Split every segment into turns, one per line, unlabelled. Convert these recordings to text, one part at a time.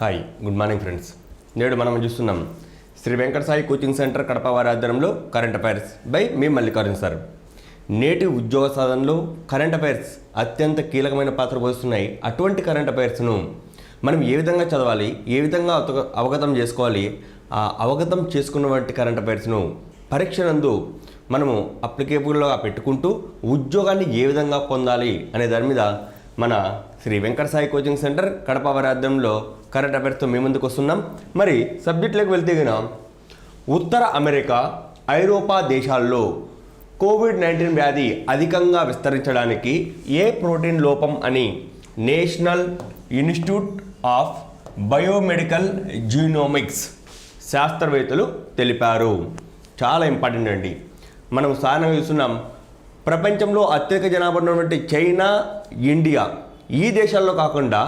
Hi good morning friends. నేడు మనం చూస్తున్నాం శ్రీ వెంకట సాయి కోచింగ్ సెంటర్ కడప వారి ఆధ్వర్యంలో current affairs by me Mallikarjun sir. నేటి ఉద్యోగ సాధనలో కరెంట్ అఫైర్స్ అత్యంత కీలకమైన పాత్ర పోషిస్తున్నాయి. అటువంటి కరెంట్ అఫైర్స్ను మనం ఏ విధంగా చదవాలి, ఏ విధంగా అవగతం చేసుకోవాలి, ఆ అవగతం చేసుకున్నటువంటి కరెంట్ అఫైర్స్ను పరీక్ష నందు మనము అప్లికేబుల్గా పెట్టుకుంటూ ఉద్యోగాన్ని ఏ విధంగా పొందాలి అనే దాని మీద మన శ్రీ వెంకట సాయి కోచింగ్ సెంటర్ కడప వారి ఆధ్వర్యంలో కరెంట్ అఫైర్స్తో మీ ముందుకు వస్తున్నాం. మరి సబ్జెక్టులకు వెళ్తే గన ఉత్తర అమెరికా, ఐరోపా దేశాల్లో కోవిడ్-19 వ్యాధి అధికంగా విస్తరించడానికి ఏ ప్రోటీన్ లోపం అని national Institute of Biomedical Genomics శాస్త్రవేత్తలు తెలిపారు. చాలా ఇంపార్టెంట్ అండి. మనం సాధారణంగా చూస్తున్నాం ప్రపంచంలో అత్యధిక జనాభా ఉన్నటువంటి చైనా, ఇండియా ఈ దేశాల్లో కాకుండా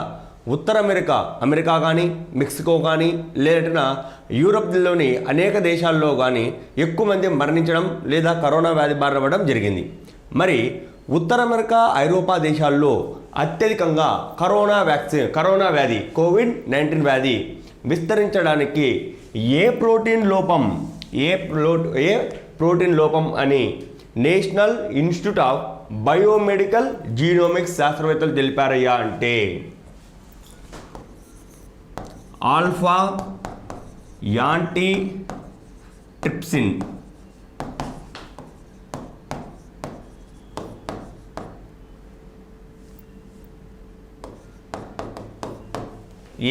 ఉత్తర అమెరికా కానీ, మెక్సికో కానీ, లేదంటే యూరోప్లోని అనేక దేశాల్లో కానీ ఎక్కువ మంది మరణించడం లేదా కరోనా వ్యాధి బారిన పడడం జరిగింది. మరి ఉత్తర అమెరికా, ఐరోపా దేశాల్లో అత్యధికంగా కరోనా వ్యాధి కోవిడ్-19 వ్యాధి విస్తరించడానికి ఏ ప్రోటీన్ లోపం అని national Institute of Biomedical Genomics శాస్త్రవేత్తలు తెలిపారయ్యా అంటే ఆల్ఫా యాంటీ ట్రిప్సిన్.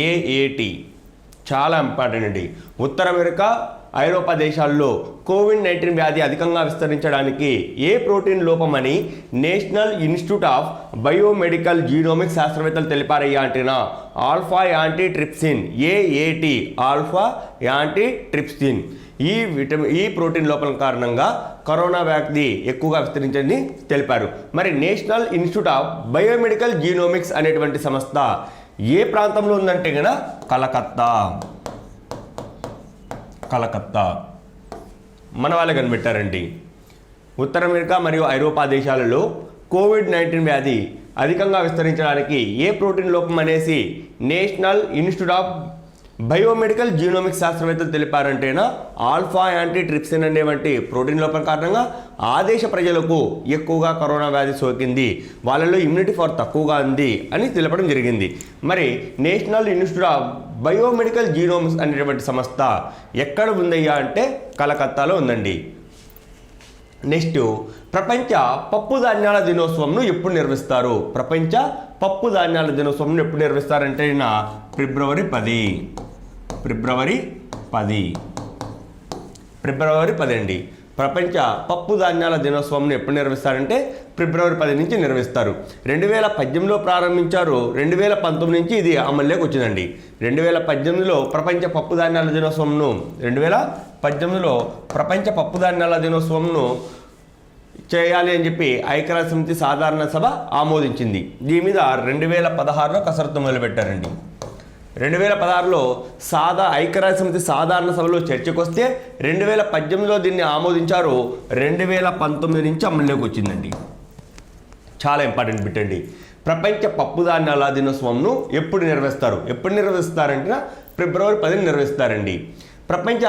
ఏఏటి చాలా ఇంపార్టెంట్ అండి. ఉత్తర అమెరికా, ఐరోపా దేశాల్లో కోవిడ్-19 వ్యాధి అధికంగా విస్తరించడానికి ఏ ప్రోటీన్ లోపమని National Institute of Biomedical Genomics శాస్త్రవేత్తలు తెలిపారయ్యా అంటేనా alpha antitrypsin. AAT alpha antitrypsin. ఈ ప్రోటీన్ లోపం కారణంగా కరోనా వ్యాధి ఎక్కువగా విస్తరించిందని తెలిపారు. మరి National Institute of Biomedical Genomics అనేటువంటి సంస్థ ఏ ప్రాంతంలో ఉందంటే కనుక కలకత్తా మన వాళ్ళే కనిపెట్టారండి. ఉత్తర అమెరికా మరియు ఐరోపా దేశాలలో కోవిడ్-19 వ్యాధి అధికంగా విస్తరించడానికి ఏ ప్రోటీన్ లోపం అనేసి national Institute of Biomedical Genomics శాస్త్రవేత్తలు తెలిపారంటేనా ఆల్ఫా యాంటీ ట్రిప్సిన్ అనేటువంటి ప్రోటీన్ లోపం కారణంగా ఆ దేశ ప్రజలకు ఎక్కువగా కరోనా వ్యాధి సోకింది, వాళ్ళలో ఇమ్యూనిటీ పవర్ తక్కువగా ఉంది అని తెలపడం జరిగింది. మరి National Institute of Biomedical Genomics అనేటువంటి సంస్థ ఎక్కడ ఉందయ్యా అంటే కలకత్తాలో ఉందండి. నెక్స్ట్, ప్రపంచ పప్పు ధాన్యాల దినోత్సవంను ఎప్పుడు నిర్వహిస్తారు? ప్రపంచ పప్పు ధాన్యాల దినోత్సవం ఎప్పుడు నిర్వహిస్తారంటే ఫిబ్రవరి 10 అండి. ప్రపంచ పప్పు ధాన్యాల దినోత్సవం ఎప్పుడు నిర్వహిస్తారంటే ఫిబ్రవరి 10 నుంచి నిర్వహిస్తారు. 2018లో ప్రారంభించారు. 2019 నుంచి ఇది అమల్లోకి వచ్చిందండి. 2018లో ప్రపంచ పప్పు ధాన్యాల దినోత్సవంను 2018లో ప్రపంచ పప్పు ధాన్యాల దినోత్సవంను చేయాలి అని చెప్పి ఐక్యరాజ్య సమితి సాధారణ సభ ఆమోదించింది. దీని మీద 2016లో కసరత్తు మొదలుపెట్టారండి. 2016లో ఐక్యరాజ్య సమితి సాధారణ సభలో చర్చకు వస్తే 2018లో దీన్ని ఆమోదించారు. 2019 నుంచి అమల్లోకి వచ్చిందండి. చాలా ఇంపార్టెంట్ బిట్ అండి. ప్రపంచ పప్పు ధాన్యాల దినోత్సవంను ఎప్పుడు నిర్వహిస్తారంటే ఫిబ్రవరి 10 నిర్వహిస్తారండి. ప్రపంచ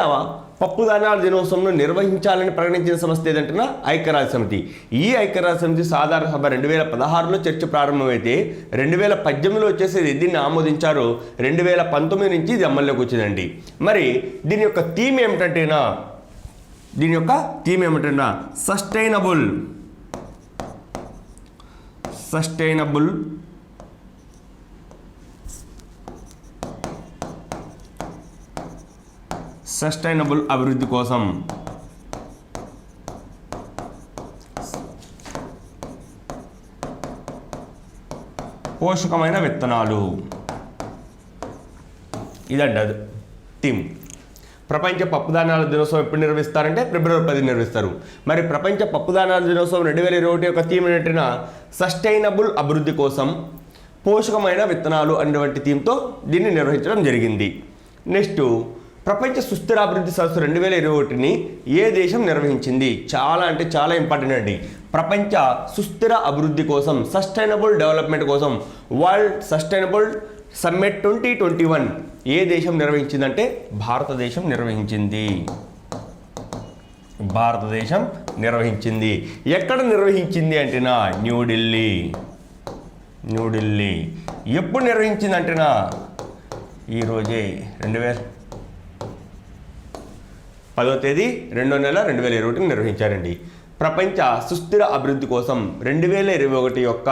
పప్పు ధాన్యాల దినోత్సవంను నిర్వహించాలని ప్రకటించిన సంస్థ ఏదంటే ఐక్యరాజ్య సమితి. ఈ ఐక్యరాజ్య సమితి సాధారణ సభ 2016లో చర్చ ప్రారంభమైతే 2018లో వచ్చేసి దీన్ని ఆమోదించారు. 2019 నుంచి ఇది అమల్లోకి వచ్చిందండి. మరి దీని యొక్క థీమ్ ఏమిటంటేనా సస్టైనబుల్ అభివృద్ధి కోసం. పోషకమైన విత్తనాలు ఇదండి అది థీమ్. ప్రపంచ పప్పు ధాన్యాల దినోత్సవం ఎప్పుడు నిర్వహిస్తారంటే ఫిబ్రవరి 10 నిర్వహిస్తారు. మరి ప్రపంచ పప్పు ధాన్యాల దినోత్సవం 2021 యొక్క థీమ్ ఏంటంటే సస్టైనబుల్ అభివృద్ధి కోసం పోషకమైన విత్తనాలు అనేటువంటి థీమ్తో దీన్ని నిర్వహించడం జరిగింది. నెక్స్ట్, ప్రపంచ సుస్థిర అభివృద్ధి సదస్సు 2021ని ఏ దేశం నిర్వహించింది? చాలా ఇంపార్టెంట్ అండి. ప్రపంచ సుస్థిర అభివృద్ధి కోసం, సస్టైనబుల్ డెవలప్మెంట్ కోసం, వరల్డ్ సస్టైనబుల్ సమ్మిట్ 2021 ఏ దేశం నిర్వహించిందంటే భారతదేశం నిర్వహించింది. భారతదేశం నిర్వహించింది. ఎక్కడ నిర్వహించింది అంటేనా న్యూఢిల్లీ. ఎప్పుడు నిర్వహించింది అంటేనా ఈరోజే 10వ తేదీ 2వ నెల 2021 నిర్వహించారండి. ప్రపంచ సుస్థిర అభివృద్ధి కోసం 2021 యొక్క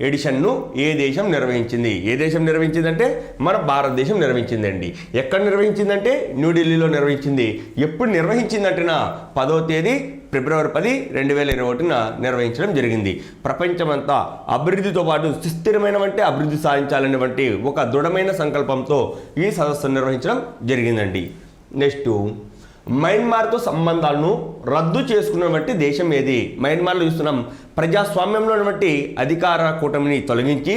ఎడిషన్ను ఏ దేశం నిర్వహించింది? ఏ దేశం నిర్వహించిందంటే మన భారతదేశం నిర్వహించిందండి. ఎక్కడ నిర్వహించిందంటే న్యూఢిల్లీలో నిర్వహించింది. ఎప్పుడు నిర్వహించిందంటేనా 10వ తేదీ ఫిబ్రవరి 10, 2021 నిర్వహించడం జరిగింది. ప్రపంచమంతా అభివృద్ధితో పాటు సుస్థిరమైనటువంటి అభివృద్ధి సాధించాలనేటువంటి ఒక దృఢమైన సంకల్పంతో ఈ సదస్సును నిర్వహించడం జరిగిందండి. నెక్స్ట్, మయన్మార్తో సంబంధాలను రద్దు చేసుకున్నటువంటి దేశం ఏది? మయన్మార్లో చూస్తున్నాం ప్రజాస్వామ్యంలో ఉన్నటువంటి అధికార కూటమిని తొలగించి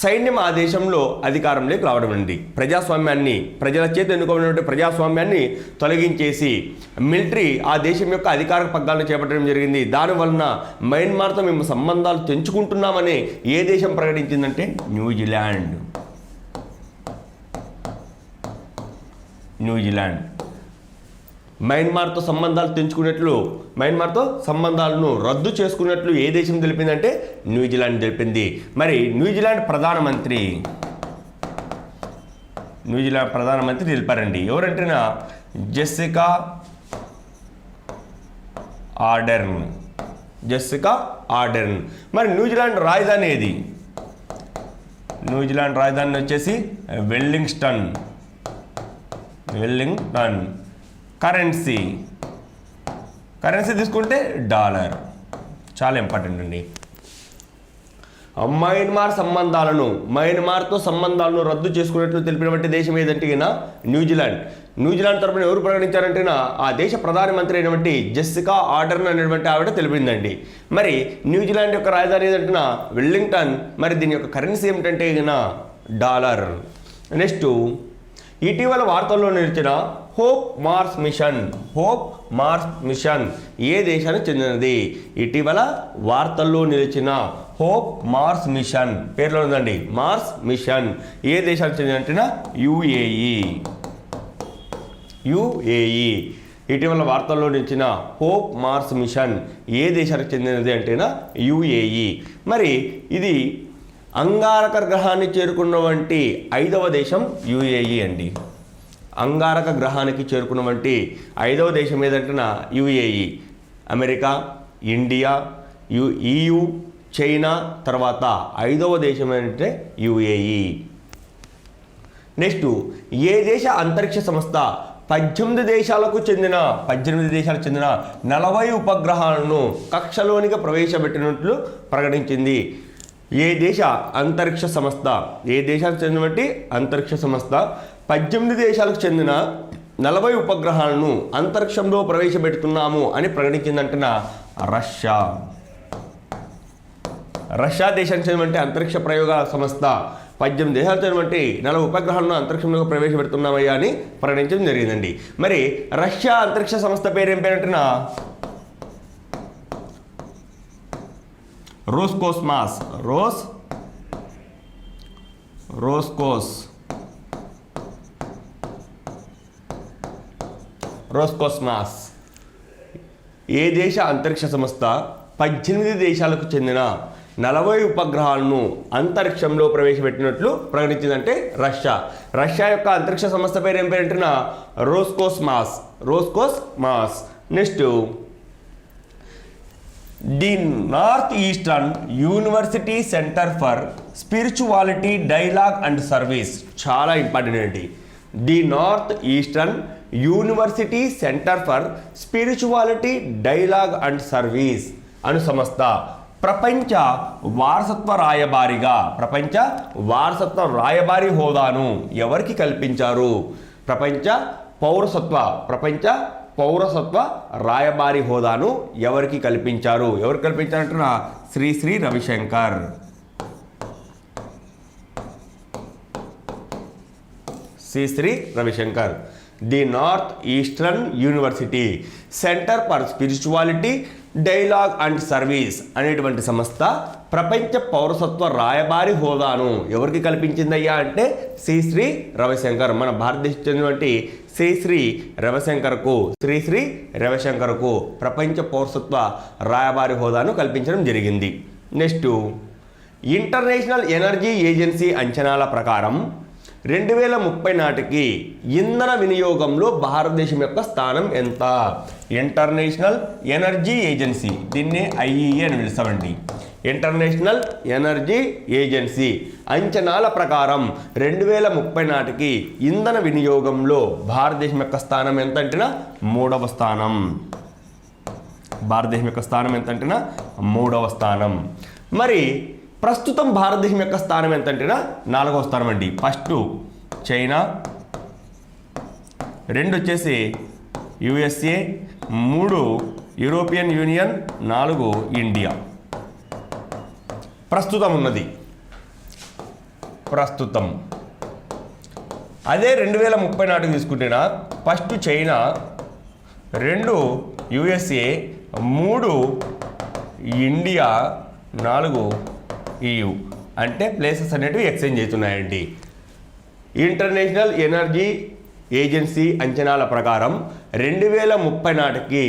సైన్యం ఆ దేశంలో అధికారంలోకి రావడం అండి. ప్రజాస్వామ్యాన్ని, ప్రజల చేత ఎన్నుకోబడినటువంటి ప్రజాస్వామ్యాన్ని తొలగించేసి మిలిటరీ ఆ దేశం యొక్క అధికార పగ్గాలను చేపట్టడం జరిగింది. దానివలన మయన్మార్తో మేము సంబంధాలు తెంచుకుంటున్నామని ఏ దేశం ప్రకటించిందంటే న్యూజిలాండ్. మయన్మార్తో సంబంధాలు తెంచుకున్నట్లు, మయన్మార్తో సంబంధాలను రద్దు చేసుకున్నట్లు ఏ దేశం తెలిపిందంటే న్యూజిలాండ్ తెలిపింది. మరి న్యూజిలాండ్ ప్రధానమంత్రి తెలిపారండి. ఎవరంటేనా జెసికా ఆర్డెర్న్. మరి న్యూజిలాండ్ రాజధాని ఏది? న్యూజిలాండ్ రాజధాని వచ్చేసి వెల్లింగ్టన్. కరెన్సీ తీసుకుంటే డాలర్. చాలా ఇంపార్టెంట్ అండి. మయన్మార్తో సంబంధాలను రద్దు చేసుకున్నట్లు తెలిపినటువంటి దేశం ఏదంటే న్యూజిలాండ్ తరపున ఎవరు ప్రకటించారంటే ఆ దేశ ప్రధానమంత్రి అయినటువంటి జెసికా ఆర్డెర్న్ అనేటువంటి ఆవిడ తెలిపిందండి. మరి న్యూజిలాండ్ యొక్క రాజధాని ఏదంటే వెల్లింగ్టన్. మరి దీని యొక్క కరెన్సీ ఏమిటంటే డాలర్. నెక్స్ట్, ఇటీవల వార్తల్లో నిలిచిన హోప్ మార్స్ మిషన్ ఏ దేశానికి చెందినది? ఇటీవల వార్తల్లో నిలిచిన హోప్ మార్స్ మిషన్ పేర్లో ఉందండి. మార్స్ మిషన్ ఏ దేశానికి చెందినట్టునా యుఏఈ. ఇటీవల వార్తల్లో నిలిచిన హోప్ మార్స్ మిషన్ ఏ దేశానికి చెందినది అంటేనా యుఏఈ. మరి ఇది అంగారక గ్రహాన్ని చేరుకున్నటువంటి 5వ దేశం యుఏఈ అండి. అంగారక గ్రహానికి చేరుకున్నటువంటి 5వ దేశం ఏదంటున్నా UAE. America, India, EU, China తర్వాత 5వ దేశం ఏంటంటే యుఏఈ. నెక్స్ట్, ఏ దేశ అంతరిక్ష సంస్థ 18 దేశాలకు చెందిన 40 ఉపగ్రహాలను కక్షలోనికి ప్రవేశపెట్టినట్లు ప్రకటించింది? ఏ దేశ అంతరిక్ష సంస్థ, ఏ దేశానికి చెందినటువంటి అంతరిక్ష సంస్థ 18 దేశాలకు చెందిన 40 ఉపగ్రహాలను అంతరిక్షంలో ప్రవేశపెడుతున్నాము అని ప్రకటించిందంటున్న రష్యా దేశానికి చెందినటువంటి అంతరిక్ష ప్రయోగాల సంస్థ 18 దేశాలకు చెందినటువంటి 40 ఉపగ్రహాలను అంతరిక్షంలో ప్రవేశపెడుతున్నామయ్యా అని ప్రకటించడం జరిగిందండి. మరి రష్యా అంతరిక్ష సంస్థ పేరు ఏం పేరంటున్నా రోస్కోస్మాస్. రోస్కోస్మాస్. ఏ దేశ అంతరిక్ష సంస్థ 18 దేశాలకు చెందిన 40 ఉపగ్రహాలను అంతరిక్షంలో ప్రవేశపెట్టినట్లు ప్రకటించిందంటే రష్యా యొక్క అంతరిక్ష సంస్థ పేరు ఏం పేరంటున్నా Roscosmos. Next, the north eastern university centre for spirituality dialogue and service చాలా ఇంపార్టెంట్ అండి. The north eastern university centre for spirituality dialogue and service అను సంస్థ ప్రపంచ వారసత్వ రాయబారి హోదాను ఎవరికి కల్పించారు? ప్రపంచ పౌరసత్వ రాయబారి హోదాను ఎవరికి కల్పించారు? ఎవరు కల్పించారంటున్నా Shri Ravishankar. Shri Ravishankar. The north eastern university centre for spirituality dialogue and service అనేటువంటి సంస్థ ప్రపంచ పౌరసత్వ రాయబారి హోదాను ఎవరికి కల్పించిందయ్యా అంటే శ్రీ రవిశంకర్, మన భారతదేశం చెందినటువంటి శ్రీ రవిశంకర్కు ప్రపంచ పౌరసత్వ రాయబారి హోదాను కల్పించడం జరిగింది. నెక్స్ట్, ఇంటర్నేషనల్ ఎనర్జీ ఏజెన్సీ అంచనాల ప్రకారం 2030 నాటికి ఇంధన వినియోగంలో భారతదేశం యొక్క స్థానం ఎంత? ఇంటర్నేషనల్ ఎనర్జీ ఏజెన్సీ, దీన్నే ఐఈఏ అని పిలుస్తామండి. ఇంటర్నేషనల్ ఎనర్జీ ఏజెన్సీ అంచనాల ప్రకారం 2030 నాటికి ఇంధన వినియోగంలో భారతదేశం యొక్క స్థానం ఎంత అంటేనా 3వ స్థానం. భారతదేశం యొక్క స్థానం ఎంత అంటేనా 3వ స్థానం. మరి ప్రస్తుతం భారతదేశం యొక్క స్థానం ఎంత అంటేనా 4వ స్థానం అండి. ఫస్ట్ చైనా, 2 వచ్చేసి యుఎస్ఏ, 3 యూరోపియన్ యూనియన్, 4 ఇండియా ప్రస్తుతం ఉన్నది. ప్రస్తుతం అదే 2030 నాటికి తీసుకుంటేనా first China, 2 USA, 3 India, 4 EU. అంటే ప్లేసెస్ అనేటివి ఎక్స్చేంజ్ అవుతున్నాయండి. ఇంటర్నేషనల్ ఎనర్జీ ఏజెన్సీ అంచనాల ప్రకారం 2030 నాటికి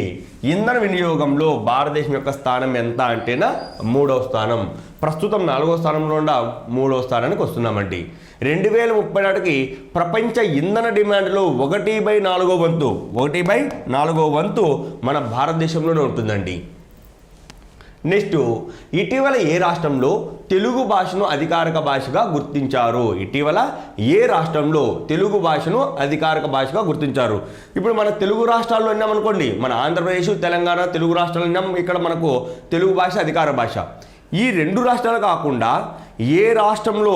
ఇంధన వినియోగంలో భారతదేశం యొక్క స్థానం ఎంత అంటేనా 3వ స్థానం. ప్రస్తుతం 4వ స్థానంలో ఉన్న 3వ స్థానానికి వస్తున్నామండి. 2030 నాటికి ప్రపంచ ఇంధన డిమాండ్లో 1/4 వంతు మన భారతదేశంలోనే ఉంటుందండి. నెక్స్ట్, ఇటీవల ఏ రాష్ట్రంలో తెలుగు భాషను అధికారిక భాషగా గుర్తించారు? ఇటీవల ఏ రాష్ట్రంలో తెలుగు భాషను అధికారిక భాషగా గుర్తించారు? ఇప్పుడు మన తెలుగు రాష్ట్రాల్లో ఉన్నామనుకోండి, మన ఆంధ్రప్రదేశ్, తెలంగాణ తెలుగు రాష్ట్రాలు ఉన్నాం. ఇక్కడ మనకు తెలుగు భాష అధికార భాష. ఈ 2 రాష్ట్రాలు కాకుండా ఏ రాష్ట్రంలో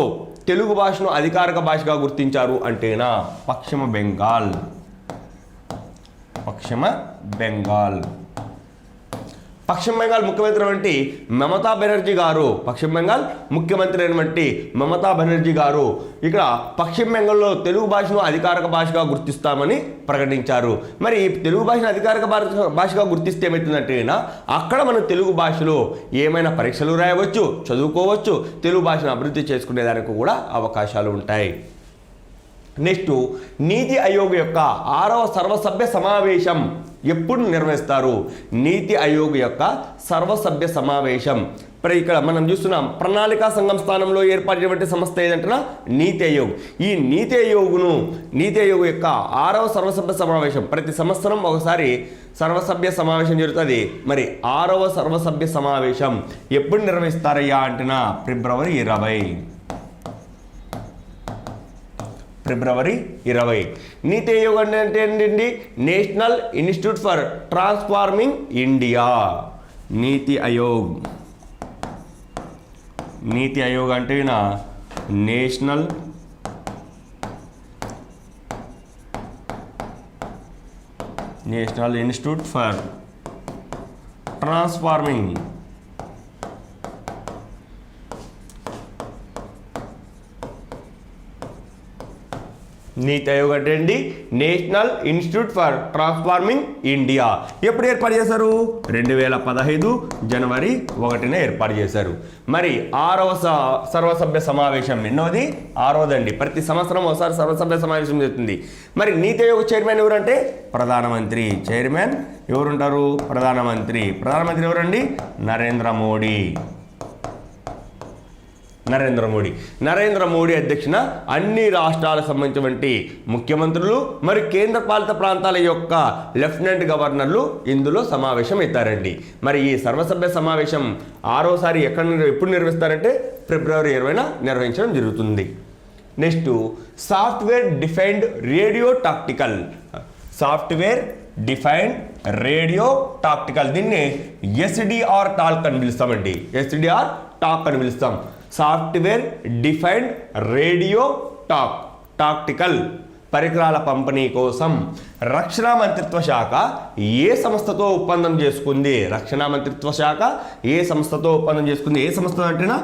తెలుగు భాషను అధికారిక భాషగా గుర్తించారు అంటేనా పశ్చిమ బెంగాల్. పశ్చిమ బెంగాల్ ముఖ్యమంత్రి అయినటువంటి మమతా బెనర్జీ గారు, పశ్చిమ బెంగాల్ ముఖ్యమంత్రి అయినటువంటి మమతా బెనర్జీ గారు ఇక్కడ పశ్చిమ బెంగాల్లో తెలుగు భాషను అధికారిక భాషగా గుర్తిస్తామని ప్రకటించారు. మరి ఈ తెలుగు భాషను అధికారిక భాషగా గుర్తిస్తే ఏమవుతుందంటే అక్కడ మనం తెలుగు భాషలో ఏమైనా పరీక్షలు రాయవచ్చు, చదువుకోవచ్చు, తెలుగు భాషను అభివృద్ధి చేసుకునేదానికి కూడా అవకాశాలు ఉంటాయి. నెక్స్ట్, నీతి ఆయోగ్ యొక్క 6వ సర్వసభ్య సమావేశం ఎప్పుడు నిర్వహిస్తారు? నీతి ఆయోగ్ యొక్క సర్వసభ్య సమావేశం ఇక్కడ మనం చూస్తున్నాం. ప్రణాళికా సంఘం స్థానంలో ఏర్పడినటువంటి సంస్థ ఏదంటే నీతి ఆయోగ్. ఈ నీతి ఆయోగ్ యొక్క 6వ సర్వసభ్య సమావేశం ప్రతి సంవత్సరం ఒకసారి సర్వసభ్య సమావేశం జరుగుతుంది. మరి 6వ సర్వసభ్య సమావేశం ఎప్పుడు నిర్వహిస్తారయ్యా అంటేనా ఫిబ్రవరి 20. నీతి ఆయోగ్ అంటే ఏంటండి? National institute for transforming India. నీతి ఆయోగ్ అంటే నేషనల్ ఇన్స్టిట్యూట్ ఫర్ ట్రాన్స్ఫార్మింగ్ నీతి ఆయోగ్ అంటే అండి national institute for transforming India. ఎప్పుడు ఏర్పాటు చేశారు? 2015 జనవరి 1న ఏర్పాటు చేశారు. మరి 6వ సర్వసభ్య సమావేశం ఎన్నోది? 6వదండి. ప్రతి సంవత్సరం ఒకసారి సర్వసభ్య సమావేశం జరుగుతుంది. మరి నీతి ఆయోగ్ చైర్మన్ ఎవరంటే ప్రధానమంత్రి. చైర్మన్ ఎవరుంటారు? ప్రధానమంత్రి ఎవరండి? నరేంద్ర మోడీ అధ్యక్షన అన్ని రాష్ట్రాలకు సంబంధించినటువంటి ముఖ్యమంత్రులు మరియు కేంద్ర పాలిత ప్రాంతాల యొక్క లెఫ్టినెంట్ గవర్నర్లు ఇందులో సమావేశం అవుతారండి. మరి ఈ సర్వసభ్య సమావేశం 6వసారి ఎప్పుడు నిర్వహిస్తారంటే ఫిబ్రవరి 20న నిర్వహించడం జరుగుతుంది. Next, software defined radio tactical దీన్ని ఎస్డిఆర్ టాక్ అని పిలుస్తామండి. సాఫ్ట్వేర్ డిఫైన్డ్ రేడియో టాక్టికల్ పరికరాల పంపిణీ కోసం రక్షణ మంత్రిత్వ శాఖ ఏ సంస్థతో ఒప్పందం చేసుకుంది? ఏ సంస్థతో ఒప్పందం చేసుకుంది? ఏ సంస్థ అంటేనా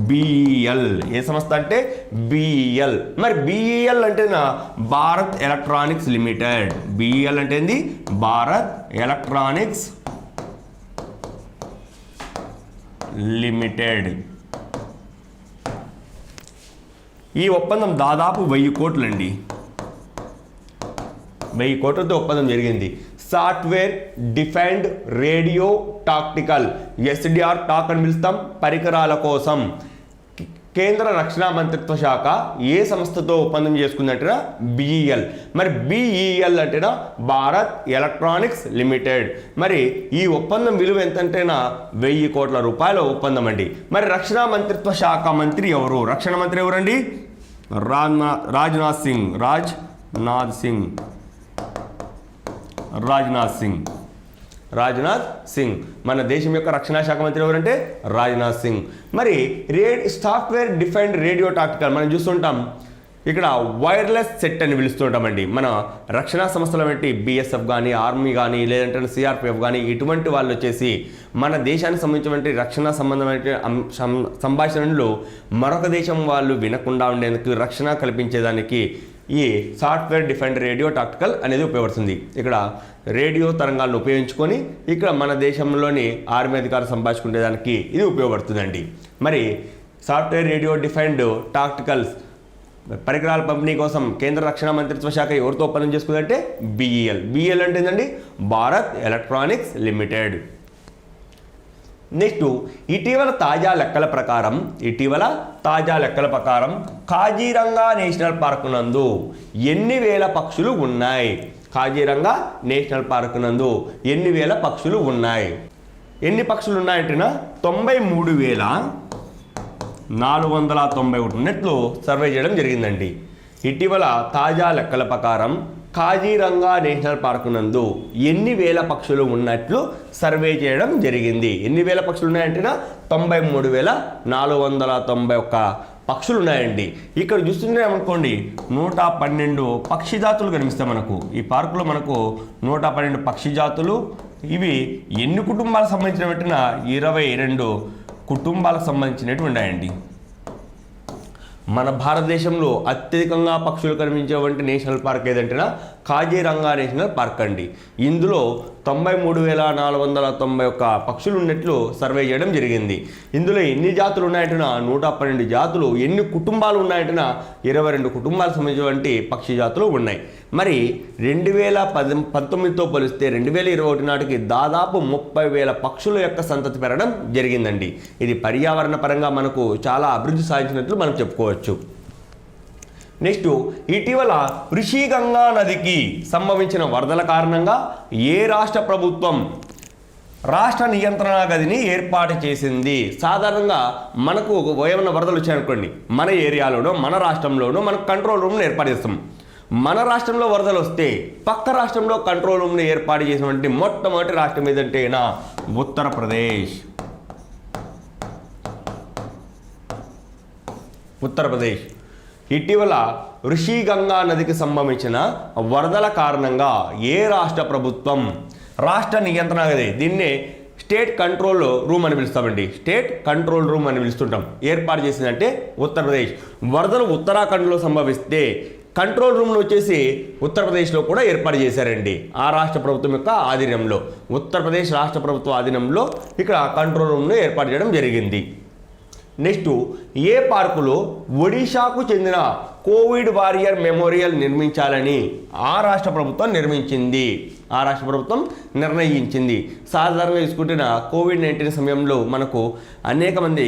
బిఈఎల్. ఏ సంస్థ అంటే బిఈఎల్. మరి బిఈఎల్ అంటేనా భారత్ ఎలక్ట్రానిక్స్ లిమిటెడ్. బిఈఎల్ అంటే ఏంది? Bharat electronics limited. ఈ ఒప్పందం దాదాపు 1000 కోట్లండి. 1000 కోట్లతో ఒప్పందం జరిగింది. Software defined radio tactical, SDR tac అని పిలుస్తాం, పరికరాల కోసం కేంద్ర రక్షణ మంత్రిత్వ శాఖ ఏ సంస్థతో ఒప్పందం చేసుకుందంటేనా బిఈఎల్. మరి బిఈఎల్ అంటేనా భారత్ ఎలక్ట్రానిక్స్ లిమిటెడ్. మరి ఈ ఒప్పందం విలువ ఎంతంటేనా 1000 కోట్ల రూపాయల ఒప్పందం అండి. మరి రక్షణ మంత్రిత్వ శాఖ మంత్రి ఎవరు? రక్షణ మంత్రి ఎవరండి? రాజ్నాథ్ సింగ్. మన దేశం యొక్క రక్షణ శాఖ మంత్రి ఎవరంటే రాజ్నాథ్ సింగ్. మరి సాఫ్ట్వేర్ డిఫైన్డ్ రేడియో టాక్టికల్ మనం చూస్తుంటాం, ఇక్కడ వైర్లెస్ సెట్ అని పిలుస్తుంటామండి. మన రక్షణ సంస్థల వంటి బిఎస్ఎఫ్ కానీ, ఆర్మీ కానీ, లేదంటే సిఆర్పిఎఫ్ కానీ, ఇటువంటి వాళ్ళు వచ్చేసి మన దేశానికి సంబంధించినటువంటి రక్షణ సంబంధమైన సంభాషణలు మరొక దేశం వాళ్ళు వినకుండా ఉండేందుకు రక్షణ కల్పించేదానికి ఈ సాఫ్ట్వేర్ డిఫైన్డ్ రేడియో టాక్టికల్ అనేది ఉపయోగపడుతుంది. ఇక్కడ రేడియో తరంగాలను ఉపయోగించుకొని ఇక్కడ మన దేశంలోని ఆర్మీ అధికారులు సంభాషించుకునేదానికి ఇది ఉపయోగపడుతుందండి. మరి సాఫ్ట్వేర్ రేడియో డిఫైన్డ్ టాక్టికల్స్ పరికరాల పంపిణీ కోసం కేంద్ర రక్షణ మంత్రిత్వ శాఖ ఎవరితో ఒప్పందం చేసుకుందంటే బిఈఎల్ అంటే ఏంటండి? Bharat electronics limited. నెక్స్ట్, ఇటీవల తాజా లెక్కల ప్రకారం కాజీరంగా నేషనల్ పార్క్ నందు ఎన్ని వేల పక్షులు ఉన్నాయి? కాజీరంగా నేషనల్ పార్క్ నందు ఎన్ని వేల పక్షులు ఉన్నాయి? ఎన్ని పక్షులు ఉన్నాయంటేనా 93,491 ఉన్నట్లు సర్వే చేయడం జరిగిందండి. ఇటీవల తాజా లెక్కల ప్రకారం కాజీరంగా నేషనల్ పార్క్ నందు ఎన్ని వేల పక్షులు ఉన్నట్లు సర్వే చేయడం జరిగింది. ఎన్ని వేల పక్షులు ఉన్నాయంటేనా 93,491 పక్షులు ఉన్నాయండి. ఇక్కడ చూస్తున్నామనుకోండి 112 పక్షి జాతులు కనిపిస్తాయి మనకు. ఈ పార్కులో మనకు 112 పక్షి జాతులు. ఇవి ఎన్ని కుటుంబాలకు సంబంధించినవి? 22 కుటుంబాలకు సంబంధించినవి ఉన్నాయండి. మన భారతదేశంలో అత్యధికంగా పక్షులు కనిపించేటువంటి నేషనల్ పార్క్ ఏదంటేనా కాజీరంగా నేషనల్ పార్క్ అండి. ఇందులో 93,491 పక్షులు ఉన్నట్లు సర్వే చేయడం జరిగింది. ఇందులో ఎన్ని జాతులు ఉన్నాయంటేనా 112 జాతులు. ఎన్ని కుటుంబాలు ఉన్నాయంటేనా 22 కుటుంబాలకు సంబంధించినటువంటి పక్షి జాతులు ఉన్నాయి. మరి 2019తో పోలిస్తే 2021 నాటికి దాదాపు 30,000 పక్షుల యొక్క సంతతి పెరగడం జరిగిందండి. ఇది పర్యావరణ పరంగా మనకు చాలా అభివృద్ధి సాధించినట్లు మనం చెప్పుకోవచ్చు. నెక్స్ట్, ఇటీవల ఋషిగంగా నదికి సంభవించిన వరదల కారణంగా ఏ రాష్ట్ర ప్రభుత్వం రాష్ట్ర నియంత్రణ గదిని ఏర్పాటు చేసింది? సాధారణంగా మనకు ఏమైనా వరదలు వచ్చాయనుకోండి, మన ఏరియాలోనో మన రాష్ట్రంలోనో మనకు కంట్రోల్ రూమ్ను ఏర్పాటు చేస్తాం. మన రాష్ట్రంలో వరదలు వస్తే పక్క రాష్ట్రంలో కంట్రోల్ రూమ్ను ఏర్పాటు చేసినటువంటి మొట్టమొదటి రాష్ట్రం ఏదంటేనా ఉత్తరప్రదేశ్. ఇటీవల ఋషిగంగా నదికి సంబంధించిన వరదల కారణంగా ఏ రాష్ట్ర ప్రభుత్వం రాష్ట్ర నియంత్రణ గది, దీన్నే స్టేట్ కంట్రోల్ రూమ్ అని పిలుస్తామండి, స్టేట్ కంట్రోల్ రూమ్ అని పిలుస్తుంటాం, ఏర్పాటు చేసిందంటే ఉత్తరప్రదేశ్. వరదలు ఉత్తరాఖండ్లో సంభవిస్తే కంట్రోల్ రూమ్ను వచ్చేసి ఉత్తరప్రదేశ్లో కూడా ఏర్పాటు చేశారండి. ఆ రాష్ట్ర ప్రభుత్వం యొక్క ఆధీనంలో, ఉత్తరప్రదేశ్ రాష్ట్ర ప్రభుత్వ ఆధీనంలో ఇక్కడ కంట్రోల్ రూమ్ను ఏర్పాటు చేయడం జరిగింది. నెక్స్ట్, ఏ పార్కులో ఒడిశాకు చెందిన కోవిడ్ వారియర్ మెమోరియల్ నిర్మించాలని ఆ రాష్ట్ర ప్రభుత్వం నిర్ణయించింది. సాధారణంగా చూసుకుంటే కోవిడ్-19 సమయంలో మనకు అనేక మంది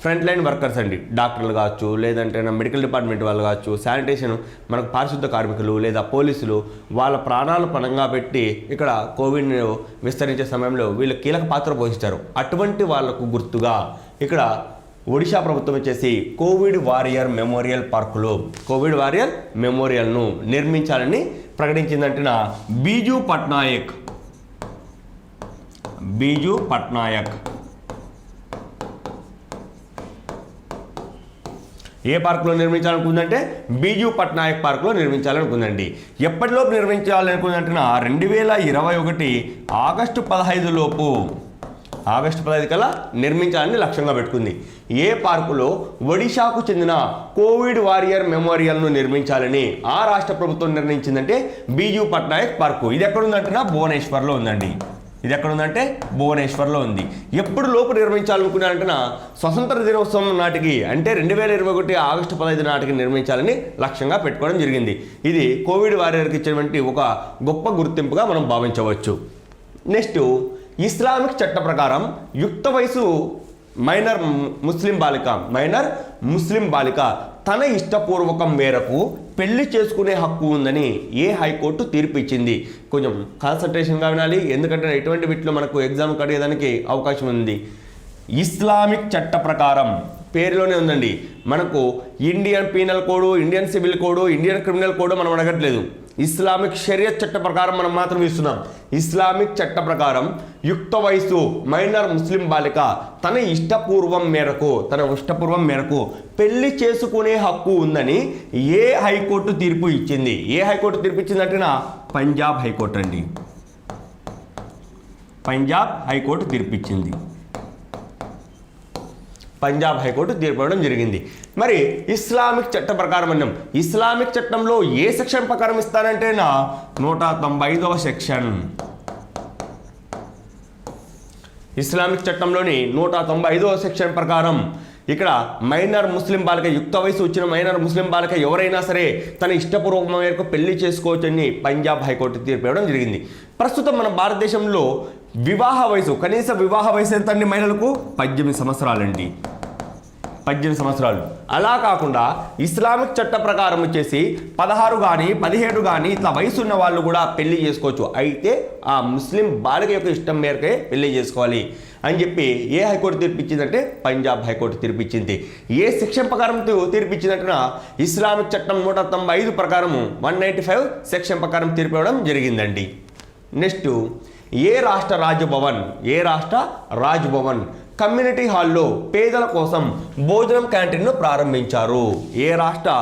ఫ్రంట్ లైన్ వర్కర్స్ అండి, డాక్టర్లు కావచ్చు, లేదంటే మెడికల్ డిపార్ట్మెంట్ వాళ్ళు కావచ్చు, శానిటేషన్ మనకు పారిశుద్ధ కార్మికులు లేదా పోలీసులు వాళ్ళ ప్రాణాలు పణంగా పెట్టి ఇక్కడ కోవిడ్ను విస్తరించే సమయంలో వీళ్ళు కీలక పాత్ర పోషిస్తారు. అటువంటి వాళ్లకు గుర్తుగా ఇక్కడ ఒడిశా ప్రభుత్వం వచ్చేసి కోవిడ్ వారియర్ మెమోరియల్ పార్కులో కోవిడ్ వారియర్ మెమోరియల్ను నిర్మించాలని ప్రకటించిందంటే బీజూ పట్నాయక్ ఏ పార్కులో నిర్మించాలనుకుందంటే బీజూ పట్నాయక్ పార్కులో నిర్మించాలనుకుందండి. ఎప్పటిలోపు నిర్మించాలనుకుందంటే 2021 ఆగస్టు 15 లోపు, ఆగస్టు 15 కల్లా నిర్మించాలని లక్ష్యంగా పెట్టుకుంది. ఏ పార్కులో ఒడిశాకు చెందిన కోవిడ్ వారియర్ మెమోరియల్ను నిర్మించాలని ఆ రాష్ట్ర ప్రభుత్వం నిర్ణయించిందంటే బీజూ పట్నాయక్ పార్కు. ఇది ఎక్కడ ఉందంటే భువనేశ్వర్లో ఉందండి. ఇది ఎక్కడ ఉందంటే భువనేశ్వర్లో ఉంది. ఎప్పుడు లోపు నిర్మించాలనుకున్నారంటే స్వతంత్ర దినోత్సవం నాటికి అంటే 2021 ఆగస్టు 15 నాటికి నిర్మించాలని లక్ష్యంగా పెట్టుకోవడం జరిగింది. ఇది కోవిడ్ వారియర్కి ఇచ్చినటువంటి ఒక గొప్ప గుర్తింపుగా మనం భావించవచ్చు. నెక్స్ట్, ఇస్లామిక్ చట్ట ప్రకారం యుక్త వయసు మైనర్ ముస్లిం బాలిక తన ఇష్టపూర్వకం మేరకు పెళ్లి చేసుకునే హక్కు ఉందని ఏ హైకోర్టు తీర్పు ఇచ్చింది? కొంచెం కాన్సన్ట్రేషన్గా వినాలి, ఎందుకంటే ఇటువంటి వీటిలో మనకు ఎగ్జామ్ కడిగేదానికి అవకాశం ఉంది. ఇస్లామిక్ చట్ట ప్రకారం పేరులోనే ఉందండి. మనకు Indian penal code, Indian civil code, Indian criminal code మనం అడగట్లేదు. ఇస్లామిక్ షరియత్ చట్ట ప్రకారం మనం మాత్రం ఇస్తున్నాం. ఇస్లామిక్ చట్ట ప్రకారం యుక్త వయసు మైనర్ ముస్లిం బాలిక తన ఇష్టపూర్వం మేరకు పెళ్లి చేసుకునే హక్కు ఉందని ఏ హైకోర్టు తీర్పు ఇచ్చింది? ఏ హైకోర్టు తీర్పు ఇచ్చిందంటే పంజాబ్ హైకోర్టు అండి. పంజాబ్ హైకోర్టు తీర్పిచ్చింది. పంజాబ్ హైకోర్టు తీర్పు ఇవ్వడం జరిగింది. మరి ఇస్లామిక్ చట్టం ప్రకారం అన్నాం. ఇస్లామిక్ చట్టంలో ఏ సెక్షన్ ప్రకారం ఇస్తారంటే 195వ సెక్షన్. ఇస్లామిక్ చట్టంలోని 195వ సెక్షన్ ప్రకారం ఇక్కడ మైనర్ ముస్లిం బాలిక, యుక్త వయసు వచ్చిన మైనర్ ముస్లిం బాలిక ఎవరైనా సరే తన ఇష్టపూర్వకం మేరకు పెళ్లి చేసుకోవచ్చని పంజాబ్ హైకోర్టు తీర్పు ఇవ్వడం జరిగింది. ప్రస్తుతం మన భారతదేశంలో కనీస వివాహ వయసు ఎంత అండి? మహిళలకు 18 సంవత్సరాలండి. 18 సంవత్సరాలు. అలా కాకుండా ఇస్లామిక్ చట్ట ప్రకారం వచ్చేసి 16 కానీ 17 కానీ ఇట్లా వయసు ఉన్న వాళ్ళు కూడా పెళ్లి చేసుకోవచ్చు. అయితే ఆ ముస్లిం బాలిక యొక్క ఇష్టం మేరకే పెళ్లి చేసుకోవాలి అని చెప్పి ఏ హైకోర్టు తీర్పిచ్చిందంటే పంజాబ్ హైకోర్టు తీర్పిచ్చింది. ఏ సెక్షన్ ప్రకారం తీర్పిచ్చిందంటే ఇస్లామిక్ చట్టం 195 ప్రకారం 195 సెక్షన్ ప్రకారం తీర్పు ఇవ్వడం జరిగిందండి. నెక్స్ట్, ఏ రాష్ట్ర రాజ్భవన్ కమ్యూనిటీ హాల్లో పేదల కోసం భోజనం క్యాంటీన్ను ప్రారంభించారు? ఏ రాష్ట్ర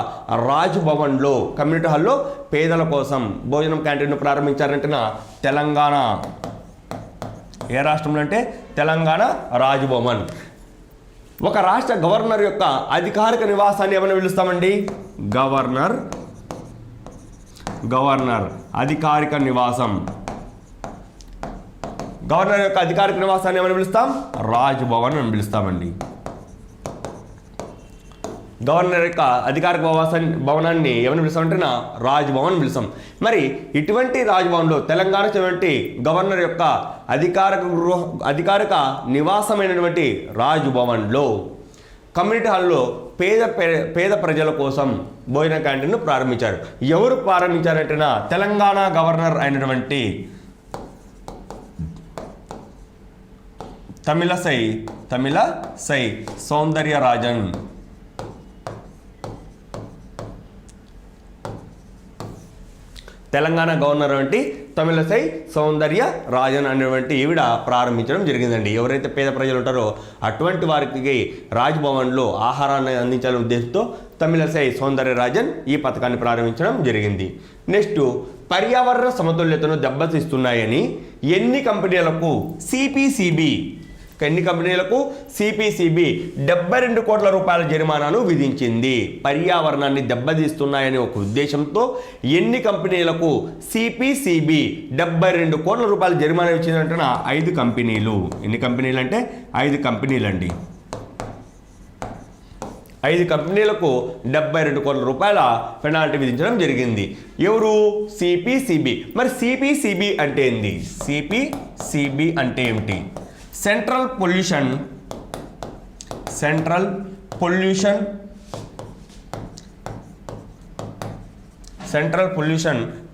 రాజ్భవన్లో కమ్యూనిటీ హాల్లో పేదల కోసం భోజనం క్యాంటీన్ను ప్రారంభించారంటే తెలంగాణ. ఏ రాష్ట్రంలో అంటే తెలంగాణ రాజ్భవన్. ఒక రాష్ట్ర గవర్నర్ యొక్క అధికారిక నివాసాన్ని ఏమైనా పిలుస్తామండి? గవర్నర్ అధికారిక నివాసం. గవర్నర్ యొక్క అధికారిక నివాసాన్ని ఏమని పిలుస్తాం? రాజ్భవన్ అని పిలుస్తామండి. గవర్నర్ యొక్క అధికారిక భవనాన్ని ఏమని పిలుస్తామంటే రాజ్భవన్ అని పిలుస్తాం. మరి ఇటువంటి రాజ్భవన్లో తెలంగాణ గవర్నర్ యొక్క అధికారిక నివాసమైనటువంటి రాజ్భవన్లో కమ్యూనిటీ హాల్లో పేద ప్రజల కోసం భోజన క్యాంటీన్ను ప్రారంభించారు. ఎవరు ప్రారంభించారంటే తెలంగాణ గవర్నర్ అయినటువంటి తమిళసై సౌందర్యరాజన్. తెలంగాణ గవర్నర్ వంటి తమిళసై సౌందర్యరాజన్ అనేటువంటి ఈవిడ ప్రారంభించడం జరిగిందండి. ఎవరైతే పేద ప్రజలు ఉంటారో అటువంటి వారికి రాజ్భవన్లో ఆహారాన్ని అందించాలనే ఉద్దేశంతో తమిళసై సౌందర్యరాజన్ ఈ పథకాన్ని ప్రారంభించడం జరిగింది. నెక్స్ట్, పర్యావరణ సమతుల్యతను దెబ్బతీస్తున్నాయని ఎన్ని కంపెనీలకు సిపిసిబి 72 కోట్ల రూపాయల జరిమానాను విధించింది? పర్యావరణాన్ని దెబ్బతీస్తున్నాయనే ఒక ఉద్దేశంతో ఎన్ని కంపెనీలకు సిపిసిబి 72 కోట్ల రూపాయల జరిమానా ఇచ్చిందంటే 5 కంపెనీలు. ఎన్ని కంపెనీలు అంటే 5 కంపెనీలండి. 5 కంపెనీలకు 72 కోట్ల రూపాయల పెనాల్టీ విధించడం జరిగింది. ఎవరు? సిపిసిబి. మరి సిపిసిబి అంటే ఏంది? సిపిసిబి అంటే ఏమిటి? Central pollution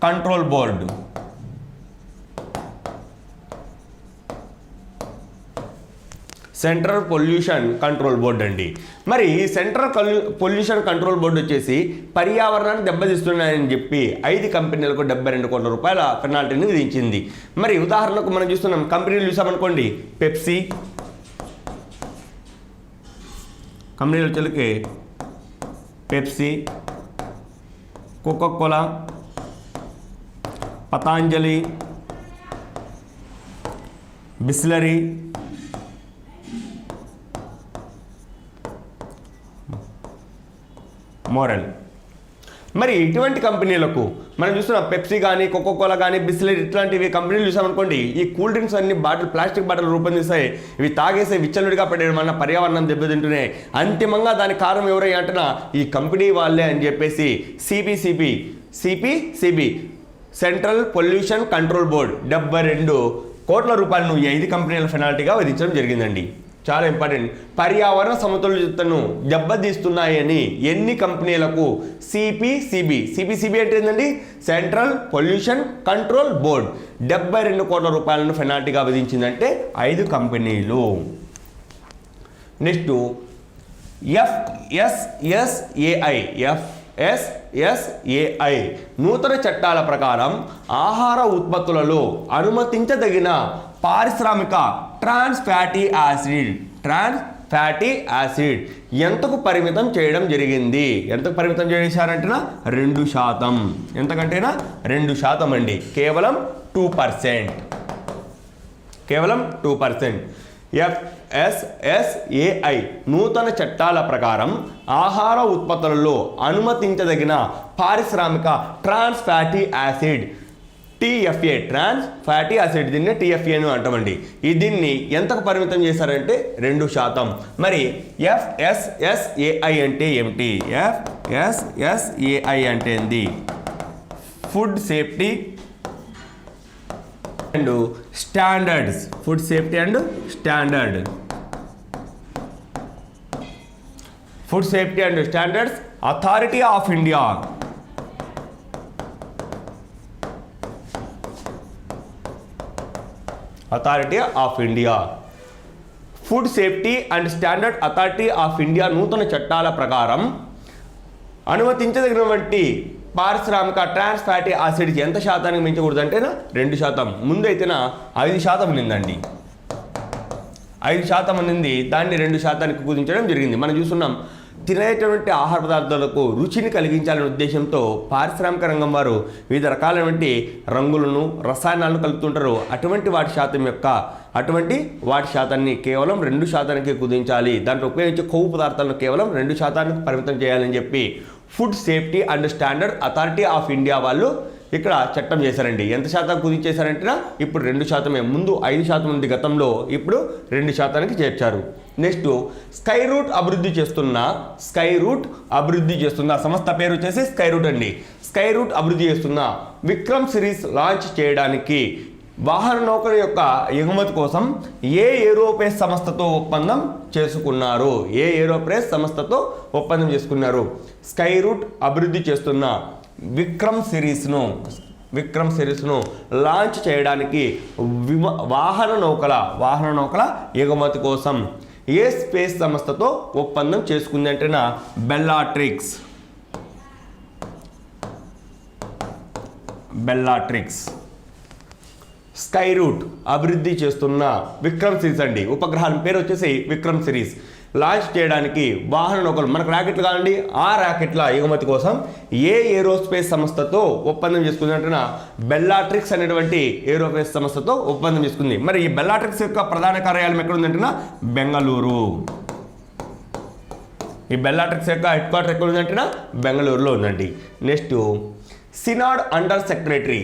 control board. Central pollution control board అండి. మరి సెంట్రల్ పొల్యూషన్ కంట్రోల్ బోర్డు వచ్చేసి పర్యావరణాన్ని దెబ్బతీస్తున్నాయని చెప్పి 5 కంపెనీలకు 72 కోట్ల రూపాయల పెనాల్టీని విధించింది. మరి ఉదాహరణకు మనం చూస్తున్నాం, కంపెనీలు చూసామనుకోండి, పెప్సీ కంపెనీలు వచ్చేకి Pepsi, Coca Cola, Patanjali, Bisleri, moral. మరి ఇటువంటి కంపెనీలకు మనం చూస్తున్నాం పెప్సీ కానీ కోకోకోలా కానీ బిస్లెరీ ఇట్లాంటివి కంపెనీలు చూసామనుకోండి, ఈ కూల్ డ్రింక్స్ అన్ని ప్లాస్టిక్ బాటిల్ రూపొందిస్తాయి. ఇవి తాగేసే విచ్చలవిడిగా పడేయడం వల్ల పర్యావరణం దెబ్బతింటున్నాయి. అంతిమంగా దానికి కారణం ఎవరై అంటున్నా ఈ కంపెనీ వాళ్ళే అని చెప్పేసి CPCB central pollution control board 72 కోట్ల రూపాయలను ఈ 5 కంపెనీల పెనాల్టీగా విధించడం జరిగిందండి. చాలా ఇంపార్టెంట్. పర్యావరణ సమతుల్యతను దెబ్బతీస్తున్నాయని ఎన్ని కంపెనీలకు సిపిసిబి అంటే ఏంటండి, సెంట్రల్ పొల్యూషన్ కంట్రోల్ బోర్డ్ 72 కోట్ల రూపాయలను పెనాల్టీగా విధించిందంటే 5 కంపెనీలు. నెక్స్ట్ FSSAI నూతన చట్టాల ప్రకారం ఆహార ఉత్పత్తులలో అనుమతించదగిన పారిశ్రామిక ట్రాన్స్ ఫ్యాటీ యాసిడ్ ఎంతకు పరిమితం చేయడం జరిగింది? ఎంతకు పరిమితం చేశారంటేనా 2%. ఎంతకంటేనా 2% అండి. కేవలం 2%. FSSAI నూతన చట్టాల ప్రకారం ఆహార ఉత్పత్తులలో అనుమతించదగిన పారిశ్రామిక trans fatty acid TFA trans fatty acid, దీన్ని TFA అని అంటామండి. దీన్ని ఎంతకు పరిమితం చేశారంటే 2%. మరి FSSAI అంటే ఏమిటి? FSSAI అంటే ఏంది? Food safety and standards. Food safety and standards authority of India. Food safety and standard authority of India నూతన చట్టాల ప్రకారం అనుమతించదగినటువంటి పారిశ్రామిక ట్రాన్స్ ఫ్యాటీ యాసిడ్కి ఎంత శాతానికి మించకూడదు అంటేనా 2%. ముందు అయితేనా 5% ఉన్నిందండి. 5% ఉన్నింది, దాన్ని 2%కి కుదించడం జరిగింది. మనం చూస్తున్నాం తినేటువంటి ఆహార పదార్థాలకు రుచిని కలిగించాలనే ఉద్దేశంతో పారిశ్రామిక రంగం వారు వివిధ రకాలైనటువంటి రంగులను రసాయనాలను కలుపుతుంటారు. అటువంటి వాటి శాతాన్ని కేవలం 2%కి కుదించాలి. దాంట్లో ఉపయోగించే కొవ్వు పదార్థాలను కేవలం 2%కి పరిమితం చేయాలని చెప్పి food safety and standard authority of India వాళ్ళు ఇక్కడ చట్టం చేశారండి. ఎంత శాతం కుదించేశారంటే ఇప్పుడు 2%. ముందు 5% ఉంది గతంలో, ఇప్పుడు 2%కి చేర్చారు. నెక్స్ట్ స్కై రూట్ అభివృద్ధి చేస్తున్న సంస్థ పేరు వచ్చేసి స్కై రూట్ అండి. స్కై రూట్ అభివృద్ధి చేస్తున్న విక్రమ్ సిరీస్ లాంచ్ చేయడానికి వాహన నౌకల యొక్క ఎగుమతి కోసం ఏ ఏరోస్పేస్ సంస్థతో ఒప్పందం చేసుకున్నారు? స్కై రూట్ అభివృద్ధి చేస్తున్న విక్రమ్ సిరీస్ను లాంచ్ చేయడానికి వాహన నౌకల ఎగుమతి కోసం ఏ స్పేస్ సంస్థతో ఒప్పందం చేసుకుంది అంటేనా బెల్లాట్రిక్స్. స్కై రూట్ అభివృద్ధి చేస్తున్న విక్రమ్ సిరీస్ అండి. ఉపగ్రహాల పేరు వచ్చేసి విక్రమ్ సిరీస్ లాంచ్ చేయడానికి వాహన నౌకలు, మనకు ర్యాకెట్లు కావండి, ఆ ర్యాకెట్ల ఎగుమతి కోసం ఏ ఏరోస్పేస్ సంస్థతో ఒప్పందం చేసుకుంది అంటున్నా బెల్లాట్రిక్స్ అనేటువంటి ఏరోస్పేస్ సంస్థతో ఒప్పందం చేసుకుంది. మరి ఈ బెల్లాట్రిక్స్ యొక్క ప్రధాన కార్యాలయం ఎక్కడ ఉందంటున్నా బెంగళూరు. ఈ బెల్లాట్రిక్స్ యొక్క హెడ్ క్వార్టర్ ఎక్కడ ఉందంటున్నా బెంగళూరులో ఉందండి. Next synod under secretary.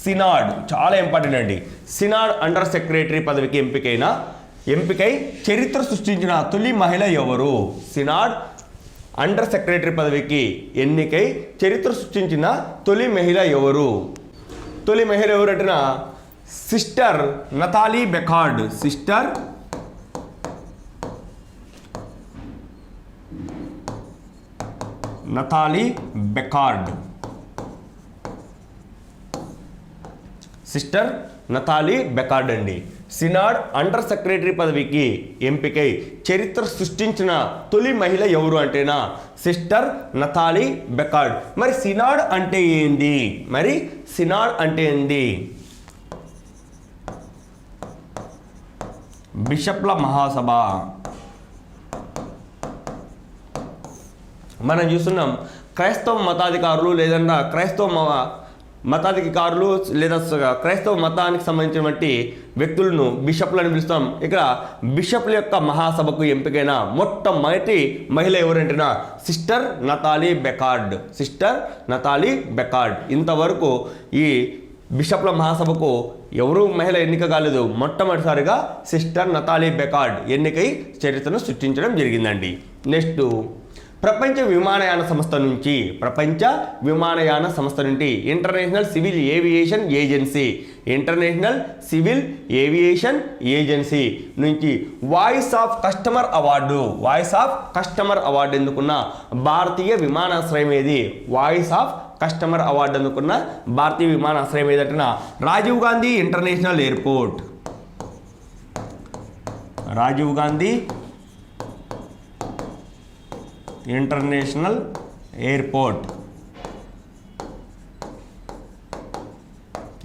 Synod చాలా ఇంపార్టెంట్ అండి. సినాడ్ అండర్ సెక్రటరీ పదవికి ఎంపికై చరిత్ర సృష్టించిన తొలి మహిళ ఎవరు? సినాడ్ అండర్ సెక్రటరీ పదవికి ఎన్నికై చరిత్ర సృష్టించిన తొలి మహిళ ఎవరు అంటేనా సిస్టర్ నతాలీ బెకార్డ్. సిస్టర్ నతాలీ బెకార్డ్ అండి. సినాడ్ అండర్ సెక్రటరీ పదవికి ఎంపికై చరిత్ర సృష్టించిన తొలి మహిళ ఎవరు అంటేనా సిస్టర్ నతాలీ బెకార్డ్. మరి సినాడ్ అంటే ఏంది? బిషప్ల మహాసభ. మనం చూస్తున్నాం క్రైస్తవ మతాధికారులు లేదన్నా క్రైస్తవ మతాధికారులు లేదా క్రైస్తవ మతానికి సంబంధించినటువంటి వ్యక్తులను బిషప్లను పిలుస్తాం. ఇక్కడ బిషప్ల యొక్క మహాసభకు ఎంపికైన మొట్టమొదటి మహిళ ఎవరంటేనా సిస్టర్ నతాలీ బెకార్డ్. సిస్టర్ నతాలీ బెకార్డ్. ఇంతవరకు ఈ బిషప్ల మహాసభకు ఎవరూ మహిళ ఎన్నిక కాలేదు. మొట్టమొదటిసారిగా సిస్టర్ నతాలీ బెకార్డ్ ఎన్నికై చరిత్రను సృష్టించడం జరిగిందండి. నెక్స్ట్ ప్రపంచ విమానయాన సంస్థ నుంచి ఇంటర్నేషనల్ సివిల్ ఏవియేషన్ ఏజెన్సీ నుంచి వాయిస్ ఆఫ్ కస్టమర్ అవార్డు ఎందుకున్న భారతీయ విమానాశ్రయం ఏది? వాయిస్ ఆఫ్ కస్టమర్ అవార్డు అందుకున్న భారతీయ విమానాశ్రయం ఏదంటున్నా Rajiv Gandhi international airport. Rajiv Gandhi international airport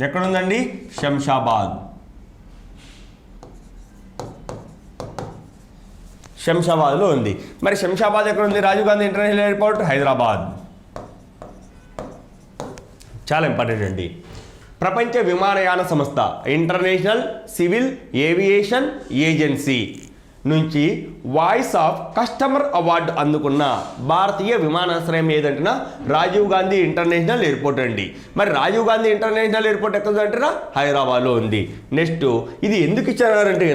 ఎక్కడుందండి? శంషాబాద్లో ఉంది. మరి శంషాబాద్ ఎక్కడ ఉంది? Rajiv Gandhi international airport Hyderabad. చాలా ఇంపార్టెంట్ అండి. ప్రపంచ విమానయాన సంస్థ ఇంటర్నేషనల్ సివిల్ ఏవియేషన్ ఏజెన్సీ నుంచి వాయిస్ ఆఫ్ కస్టమర్ అవార్డు అందుకున్న భారతీయ విమానాశ్రయం ఏదంటున్నా రాజీవ్ గాంధీ ఇంటర్నేషనల్ ఎయిర్పోర్ట్ అండి. మరి రాజీవ్ గాంధీ ఇంటర్నేషనల్ ఎయిర్పోర్ట్ ఎక్కడ అంటున్నా హైదరాబాద్లో ఉంది. నెక్స్ట్ ఇది ఎందుకు ఇచ్చారంటే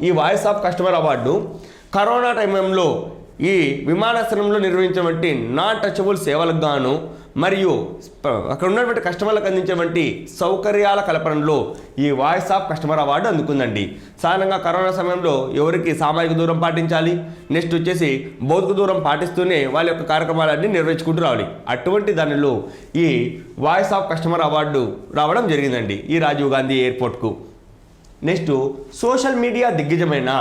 ఈ voice of customer award corona టైంలో ఈ విమానాశ్రయంలో నిర్వహించినటువంటి నాన్ టచబుల్ సేవలకు గాను మరియు అక్కడ ఉన్నటువంటి కస్టమర్లకు అందించేటువంటి సౌకర్యాల కల్పనలో ఈ వాయిస్ ఆఫ్ కస్టమర్ అవార్డు అందుకుందండి. సాధారణంగా కరోనా సమయంలో ఎవరికి సామాజిక దూరం పాటించాలి, నెక్స్ట్ వచ్చేసి భౌతిక దూరం పాటిస్తూనే వాళ్ళ యొక్క కార్యక్రమాలన్నీ నిర్వహించుకుంటూ రావాలి. అటువంటి దానిలో ఈ వాయిస్ ఆఫ్ కస్టమర్ అవార్డు రావడం జరిగిందండి ఈ రాజీవ్ గాంధీ ఎయిర్పోర్ట్కు. నెక్స్ట్ సోషల్ మీడియా దిగ్గజమైన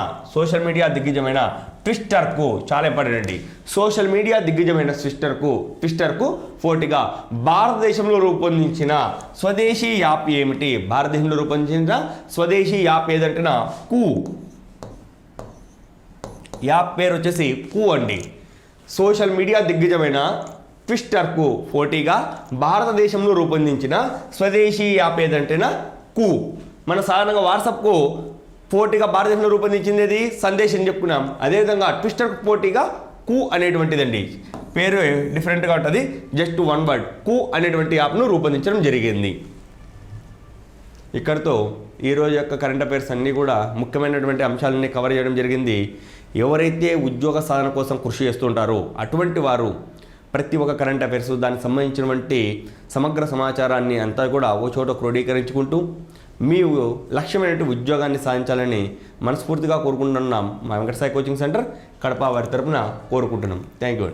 ట్విట్టర్కు చాలా ఇంపార్టెంట్ అండి. సోషల్ మీడియా దిగ్గజమైన ట్విట్టర్కు పోటీగా భారతదేశంలో రూపొందించిన స్వదేశీ యాప్ ఏమిటి? భారతదేశంలో రూపొందించిన స్వదేశీ యాప్ ఏదంటేనా కూ. యాప్ పేరు వచ్చేసి కూ అండి. సోషల్ మీడియా దిగ్గజమైన ట్విట్టర్కు పోటీగా భారతదేశంలో రూపొందించిన స్వదేశీ యాప్ ఏదంటేనా కూ. మన సాధారణంగా వాట్సాప్కు పోటీగా భారతదేశంలో రూపొందించింది ఏది? సందేశం చెప్పుకున్నాం. అదేవిధంగా ట్విట్టర్కు పోటీగా కూ అనేటువంటిదండి. పేరు డిఫరెంట్గా ఉంటుంది, జస్ట్ వన్ వర్డ్. కూ అనేటువంటి యాప్ను రూపొందించడం జరిగింది. ఇక్కడితో ఈరోజు యొక్క కరెంట్ అఫైర్స్ అన్నీ కూడా ముఖ్యమైనటువంటి అంశాలన్నీ కవర్ చేయడం జరిగింది. ఎవరైతే ఉద్యోగ సాధన కోసం కృషి చేస్తుంటారో అటువంటి వారు ప్రతి ఒక్క కరెంట్ అఫైర్స్ దానికి సంబంధించినటువంటి సమగ్ర సమాచారాన్ని అంతా కూడా ఓ చోట క్రోడీకరించుకుంటూ మీ లక్ష్యమైనటువంటి ఉద్యోగాన్ని సాధించాలని మనస్ఫూర్తిగా కోరుకుంటున్నాం. మా వెంకట సాయి కోచింగ్ సెంటర్ కడప వారి తరపున కోరుకుంటున్నాం. Thank you.